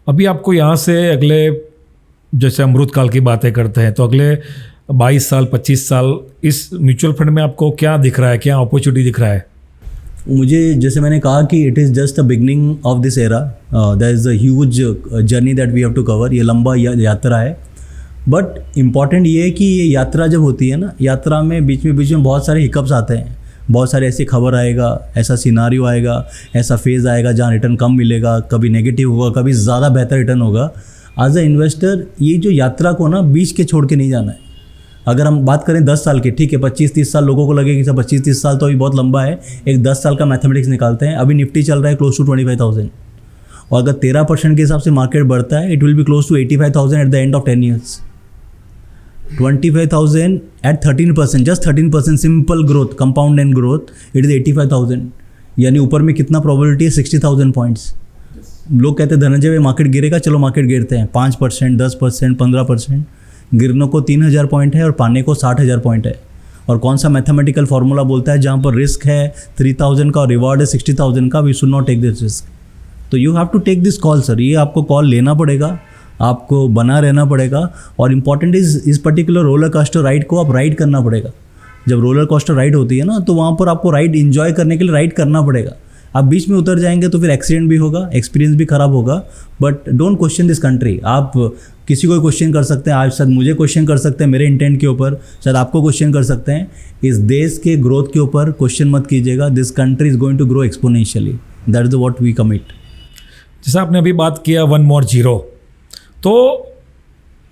अभी आपको यहाँ से अगले, जैसे अमृत काल की बातें करते हैं, तो अगले 22 साल 25 साल इस म्यूचुअल फंड में आपको क्या दिख रहा है, क्या अपॉर्चुनिटी दिख रहा है? मुझे जैसे मैंने कहा कि it is just the beginning of this era. That is a huge journey that we have to cover. ये लंबा यात्रा है, बट इम्पॉर्टेंट ये है कि ये यात्रा जब होती है ना, यात्रा में बीच में बहुत सारे हिकअप्स आते हैं। बहुत सारे ऐसी खबर आएगा, ऐसा सिनारियो आएगा, ऐसा फेज़ आएगा जहाँ रिटर्न कम मिलेगा, कभी नेगेटिव होगा, कभी ज़्यादा बेहतर रिटर्न होगा। एज अ इन्वेस्टर ये जो यात्रा को ना बीच के छोड़ के नहीं जाना है। अगर हम बात करें 10 साल की, ठीक है, 25-30 साल लोगों को लगे कि 25-30 साल तो अभी बहुत लंबा है। एक 10 साल का मैथमेटिक्स निकालते हैं। अभी निफ्टी चल रहा है क्लोज टू 25,000, और अगर 13% के हिसाब से मार्केट बढ़ता है it will be close to 85,000 at the end of 10 years. 25,000 at 13%, just 13% simple growth, compound and growth, it is 85,000। यानी ऊपर में कितना प्रोबेबिलिटी है? 60,000 पॉइंट्स। लोग कहते हैं धनंजय भाई मार्केट गिरेगा, चलो मार्केट गिरते हैं। 5%, 10%, 15%। गिरने को 3,000 पॉइंट है और पाने को 60,000 पॉइंट है। और कौन सा मैथमेटिकल फार्मूला बोलता है जहाँ पर रिस्क है 3,000 का और रिवॉर्ड है 60,000 का? We should not take this risk. तो you have to take this call sir. ये आपको कॉल लेना पड़ेगा, आपको बना रहना पड़ेगा। और इम्पॉर्टेंट इस पर्टिकुलर रोलर कोस्टर राइड को आप राइड करना पड़ेगा। जब रोलर कोस्टर राइड होती है ना तो वहाँ पर आपको राइड इन्जॉय करने के लिए राइड करना पड़ेगा। आप बीच में उतर जाएंगे तो फिर एक्सीडेंट भी होगा, एक्सपीरियंस भी खराब होगा। But don't question this country. आप किसी को क्वेश्चन कर सकते हैं, आज शायद मुझे क्वेश्चन कर सकते हैं मेरे इंटेंट के ऊपर, शायद आपको क्वेश्चन कर सकते हैं। इस देश के ग्रोथ के ऊपर क्वेश्चन मत कीजिएगा। This country is going to grow exponentially, that is what we commit. जैसे आपने अभी बात किया 1 more 0, तो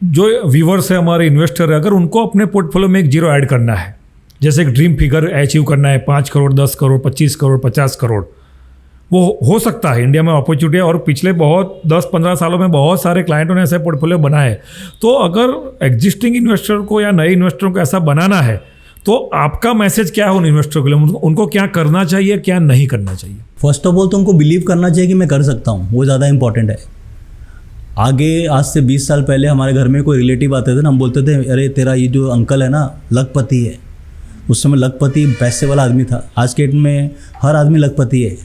जो व्यूवर्स है हमारे इन्वेस्टर है, अगर उनको अपने पोर्टफोलियो में एक 0 ऐड करना है, जैसे एक ड्रीम फिगर अचीव करना है 5 करोड़, 10 करोड़, 25 करोड़, 50 करोड़, वो हो सकता है। इंडिया में अपॉर्चुनिटी है और पिछले बहुत 10-15 सालों में बहुत सारे क्लाइंटों ने ऐसे पोर्टफोलियो बनाए। तो अगर एग्जिस्टिंग इन्वेस्टर को या नए इन्वेस्टरों को ऐसा बनाना है तो आपका मैसेज क्या है उन इन्वेस्टर के लिए? उनको क्या करना चाहिए, क्या नहीं करना चाहिए? फर्स्ट ऑफ ऑल तो उनको बिलीव करना चाहिए कि मैं कर सकता हूँ, वो ज़्यादा इंपॉर्टेंट है। आगे आज से 20 साल पहले हमारे घर में कोई रिलेटिव आते थे ना, हम बोलते थे अरे तेरा ये जो अंकल है ना लखपति है। उस समय लखपति पैसे वाला आदमी था। आज के डेट में हर आदमी लखपति है।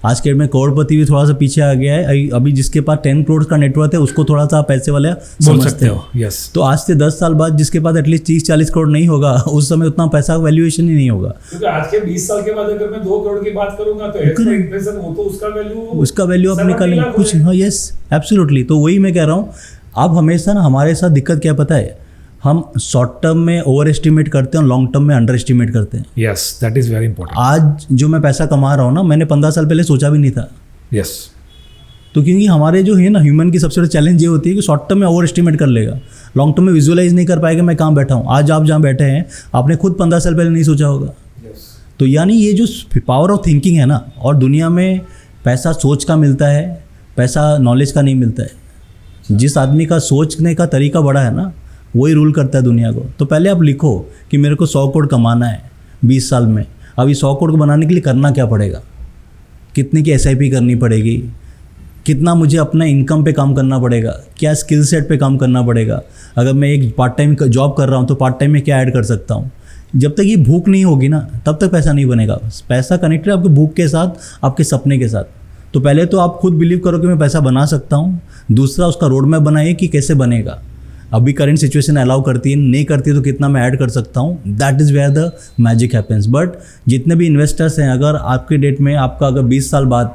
आज के डेट में करोड़पति भी थोड़ा सा पीछे आ गया है। अभी जिसके पास 10 करोड़ का नेटवर्क है उसको थोड़ा सा पैसे वाले समझते हो। यस। तो आज से 10 साल बाद जिसके पास एटलीस्ट 30-40 करोड़ नहीं होगा, उस समय उतना पैसा वैल्यूएशन ही नहीं होगा। क्योंकि आज के 20 साल के बाद अगर मैं 2 करोड़ की बात करूंगा तो इन्फ्लेशन हो तो उसका वैल्यू आप निकालेंगे कुछ। हाँ, यस, एब्सोल्युटली। तो वही मैं कह रहा हूँ, आप हमेशा ना हमारे साथ दिक्कत क्या पता है, हम शॉर्ट टर्म में ओवर एस्टिमेट करते हैं और लॉन्ग टर्म में अंडर एस्टिमेट करते हैं। Yes, that is very important. आज जो मैं पैसा कमा रहा हूँ ना, मैंने 15 साल पहले सोचा भी नहीं था। यस। तो क्योंकि हमारे जो है ना ह्यूमन की सबसे बड़ी चैलेंज ये होती है कि शॉर्ट टर्म में ओवर एस्टिमेट कर लेगा, लॉन्ग टर्म में विजुअलाइज नहीं कर पाएगा मैं कहाँ बैठा हूँ। आज आप जहाँ बैठे हैं आपने खुद 15 साल पहले नहीं सोचा होगा। तो यानी ये जो पावर ऑफ थिंकिंग है ना, और दुनिया में पैसा सोच का मिलता है, पैसा नॉलेज का नहीं मिलता है। जिस आदमी का सोचने का तरीका बड़ा है ना वही रूल करता है दुनिया को। तो पहले आप लिखो कि मेरे को 100 करोड़ कमाना है 20 साल में। अब ये 100 करोड़ को बनाने के लिए करना क्या पड़ेगा, कितने की SIP करनी पड़ेगी, कितना मुझे अपना इनकम पे काम करना पड़ेगा, क्या स्किल सेट पे काम करना पड़ेगा। अगर मैं एक पार्ट टाइम जॉब कर रहा हूँ तो पार्ट टाइम में क्या ऐड कर सकता हूँ। जब तक ये भूख नहीं होगी ना तब तक पैसा नहीं बनेगा। पैसा कनेक्टेड है आपके भूख के साथ, आपके सपने के साथ। तो पहले तो आप खुद बिलीव करो कि मैं पैसा बना सकता हूँ। दूसरा उसका रोड मैप बनाइए कि कैसे बनेगा। अभी करंट सिचुएशन अलाउ करती है, नहीं करती है तो कितना मैं ऐड कर सकता हूँ, that is where the magic happens. But जितने भी इन्वेस्टर्स हैं, अगर आपके डेट में आपका अगर 20 साल बाद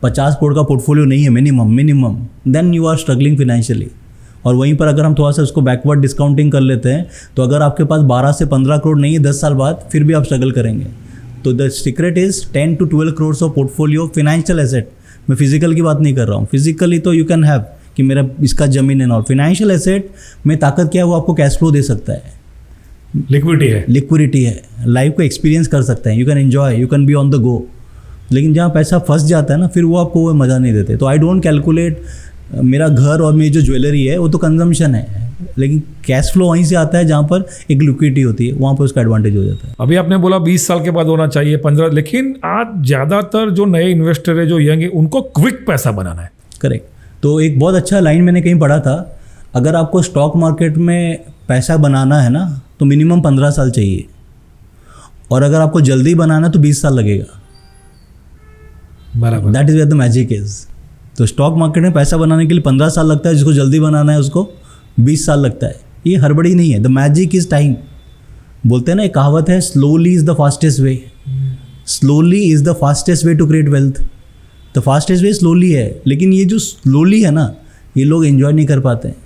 50 करोड़ का पोर्टफोलियो नहीं है minimum, then you are struggling financially. और वहीं पर अगर हम थोड़ा सा उसको बैकवर्ड डिस्काउंटिंग कर लेते हैं, तो अगर आपके पास 12 से 15 करोड़ नहीं है 10 साल बाद, फिर भी आप स्ट्रगल करेंगे। तो the secret is 10 to 12 crore of portfolio financial asset. मैं फिजिकल की बात नहीं कर रहा हूँ, फिजिकली तो यू कैन हैव कि मेरा इसका ज़मीन है, और फिनेंशियल एसेट में ताकत क्या है, वो आपको कैश फ्लो दे सकता है, लिक्विडिटी है, लाइफ को एक्सपीरियंस कर सकते हैं, you can enjoy, you can be on the go. लेकिन जहाँ पैसा फंस जाता है ना, फिर वो आपको वो मज़ा नहीं देते। तो आई डोंट कैलकुलेट मेरा घर और मेरी जो ज्वेलरी है वो तो कंजम्पशन है, लेकिन कैश फ्लो वहीं से आता है जहाँ पर एक लिक्विडिटी होती है, वहाँ पर उसका एडवांटेज हो जाता है। अभी आपने बोला 20 साल के बाद होना चाहिए 15, लेकिन आज ज़्यादातर जो नए इन्वेस्टर है, जो यंग है, उनको क्विक पैसा बनाना है। करेक्ट। तो एक बहुत अच्छा लाइन मैंने कहीं पढ़ा था, अगर आपको स्टॉक मार्केट में पैसा बनाना है ना, तो मिनिमम 15 साल चाहिए, और अगर आपको जल्दी बनाना है तो 20 साल लगेगा। बराबर। That is where the magic is. तो स्टॉक मार्केट में पैसा बनाने के लिए 15 साल लगता है, जिसको जल्दी बनाना है उसको 20 साल लगता है। ये हड़बड़ी नहीं है, द मैजिक इज़ टाइम। बोलते हैं ना, एक कहावत है, slowly is the fastest way. Slowly is the fastest way to create wealth. The fastest way slowly है, लेकिन ये जो स्लोली है ना, ये लोग एंजॉय नहीं कर पाते हैं।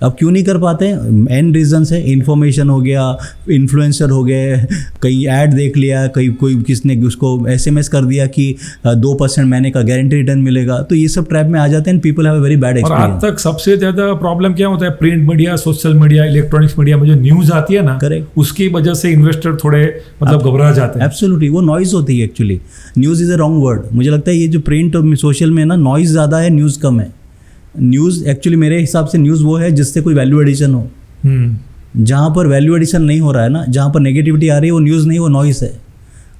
अब क्यों नहीं कर पाते हैं? एन रीजन्स है, इन्फॉर्मेशन हो गया, इन्फ्लुएंसर हो गए, कहीं ऐड देख लिया, कहीं कोई किसने उसको SMS कर दिया कि 2% महीने का गारंटी रिटर्न मिलेगा, तो ये सब ट्रैप में आ जाते हैं। People have a very bad और एक्सपीरियंस। आज तक सबसे ज़्यादा प्रॉब्लम क्या होता है, print media, social media, electronics media में जो न्यूज़ आती है ना, Correct. उसकी वजह से इन्वेस्टर थोड़े मतलब घबरा जाते हैं। एब्सोल्युटली, वो नॉइज़ होती है actually. News is a wrong word. मुझे लगता है ये जो प्रिंट और सोशल में ना, नॉइज़ ज़्यादा है, न्यूज़ कम है। न्यूज़ एक्चुअली मेरे हिसाब से न्यूज़ वो है जिससे कोई वैल्यू एडिशन हो। जहाँ पर वैल्यू एडिशन नहीं हो रहा है ना, जहाँ पर नेगेटिविटी आ रही है, वो न्यूज़ नहीं, वो नॉइज़ है।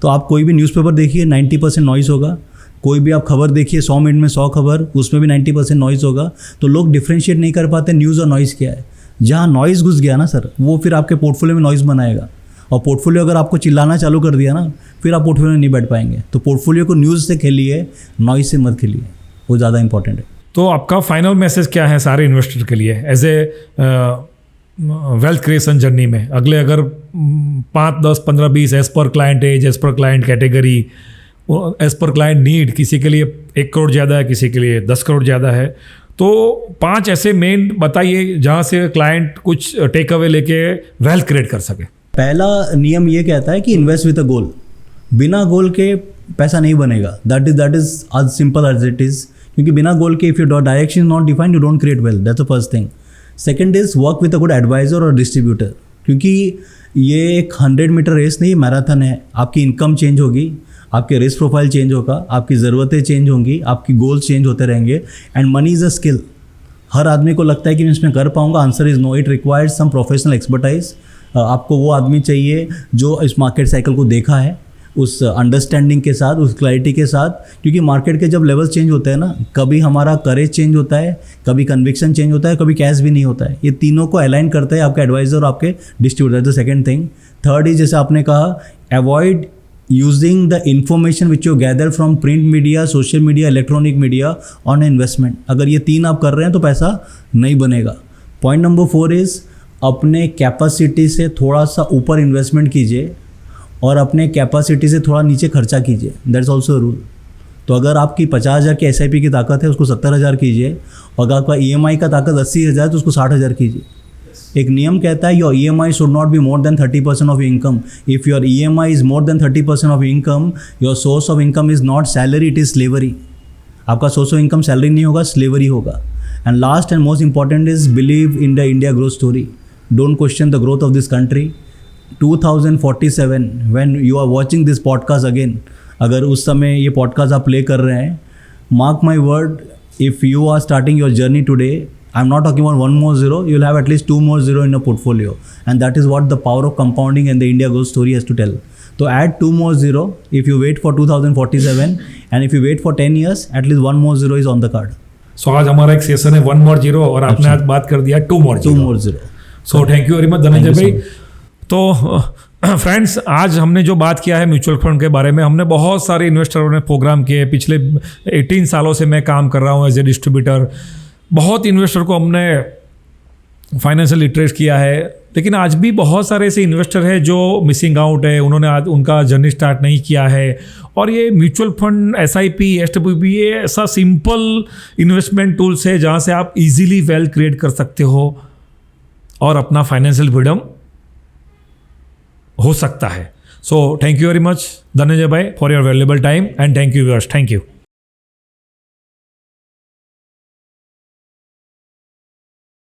तो आप कोई भी न्यूज़पेपर देखिए, 90% नॉइज़ होगा। कोई भी आप खबर देखिए, 100 मिनट में 100 खबर, उसमें भी 90% नॉइज़ होगा। तो लोग डिफ्रेंशिएट नहीं कर पाते न्यूज़ और नॉइज़ क्या है। जहाँ नॉइज़ घुस गया ना सर, वो फिर आपके पोर्टफोलियो में नॉइज़ बनाएगा, और पोर्टफोलियो अगर आपको चिल्लाना चालू कर दिया ना, फिर आप पोर्टफोलियो में नहीं बैठ पाएंगे। तो पोर्टफोलियो को न्यूज़ से खेलिए, नॉइज़ से मत खेलिए, वो ज़्यादा इंपॉर्टेंट है। तो आपका फाइनल मैसेज क्या है सारे इन्वेस्टर के लिए as a wealth creation journey में? अगले अगर 5, 10, 15, 20 as per client age, as per client category, as per client need, किसी के लिए 1 करोड़ ज़्यादा है, किसी के लिए 10 करोड़ ज़्यादा है, तो 5 ऐसे मेन बताइए जहाँ से क्लाइंट कुछ टेक अवे लेके वेल्थ क्रिएट कर सके। पहला नियम ये कहता है कि इन्वेस्ट विद अ गोल। बिना गोल के पैसा नहीं बनेगा। That is as simple as it is. क्योंकि बिना गोल के, if your direction is not defined, you don't create wealth. That's the first thing. Second is work with a good advisor और distributor. क्योंकि ये एक 100 मीटर रेस नहीं, marathon है। आपकी इनकम चेंज होगी, आपके रिस्क प्रोफाइल चेंज होगा, आपकी ज़रूरतें चेंज होंगी, आपकी गोल्स चेंज होते रहेंगे। And money is a skill. हर आदमी को लगता है कि मैं इसमें कर पाऊंगा, answer is no. It requires some professional expertise. आपको वो आदमी चाहिए जो इस मार्केट साइकिल को देखा है, उस अंडरस्टैंडिंग के साथ, उस क्लैरिटी के साथ। क्योंकि मार्केट के जब लेवल्स चेंज होते हैं ना, कभी हमारा करेज चेंज होता है, कभी कन्विक्शन चेंज होता है, कभी कैश भी नहीं होता है। ये तीनों को अलाइन करता है आपका एडवाइजर और आपके distributor. The second thing. Third is, जैसे आपने कहा, avoid using the information which you gather from print media, social media, electronic media on investment. अगर ये 3 आप कर रहे हैं तो पैसा नहीं बनेगा। पॉइंट नंबर 4 इज़, अपने कैपेसिटी से थोड़ा सा ऊपर इन्वेस्टमेंट कीजिए और अपने कैपेसिटी से थोड़ा नीचे खर्चा कीजिए। That's also rule. तो अगर आपकी 50,000 की SIP की ताकत है, उसको 70,000 कीजिए। और अगर आपका EMI का ताकत 80,000 तो उसको 60,000 कीजिए। एक नियम कहता है, your EMI should not be more than 30% of income. If your EMI is more than 30% of income, your source of income is not salary, it is slavery. आपका सोर्स ऑफ इनकम सैलरी नहीं होगा, slavery होगा। And last and most important is, believe in the India growth story. Don't question the growth of this country. 2047 when you are watching this podcast again, अगर उस समय ये podcast आप play कर रहे हैं, mark my word, if you are starting your journey today, I'm not talking about 1 more zero, you'll have at least 2 more zero in a portfolio, and that is what the power of compounding and the India growth story has to tell. So add 2 more zero if you wait for 2047, and if you wait for 10 years, at least 1 more zero is on the card. So आज हमारा एक session है 1 more zero और आपने आज बात कर दिया 2 more zero. So thank you very much Dhananjay भाई। तो फ्रेंड्स, आज हमने जो बात किया है म्यूचुअल फंड के बारे में, हमने बहुत सारे इन्वेस्टरों ने प्रोग्राम किए। पिछले 18 सालों से मैं काम कर रहा हूँ एज ए डिस्ट्रीब्यूटर। बहुत इन्वेस्टर को हमने फाइनेंशियल लिटरेट किया है, लेकिन आज भी बहुत सारे ऐसे इन्वेस्टर हैं जो मिसिंग आउट है, उन्होंने आज उनका जर्नी स्टार्ट नहीं किया है। और ये म्यूचुअल फंड, SIP, SWP, ये ऐसा सिंपल इन्वेस्टमेंट टूल्स है जहाँ से आप इजीली वेल्थ क्रिएट कर सकते हो और अपना फाइनेंशियल फ्रीडम हो सकता है। So thank you very much Dhananjay भाई for your valuable time and thank you viewers, thank you.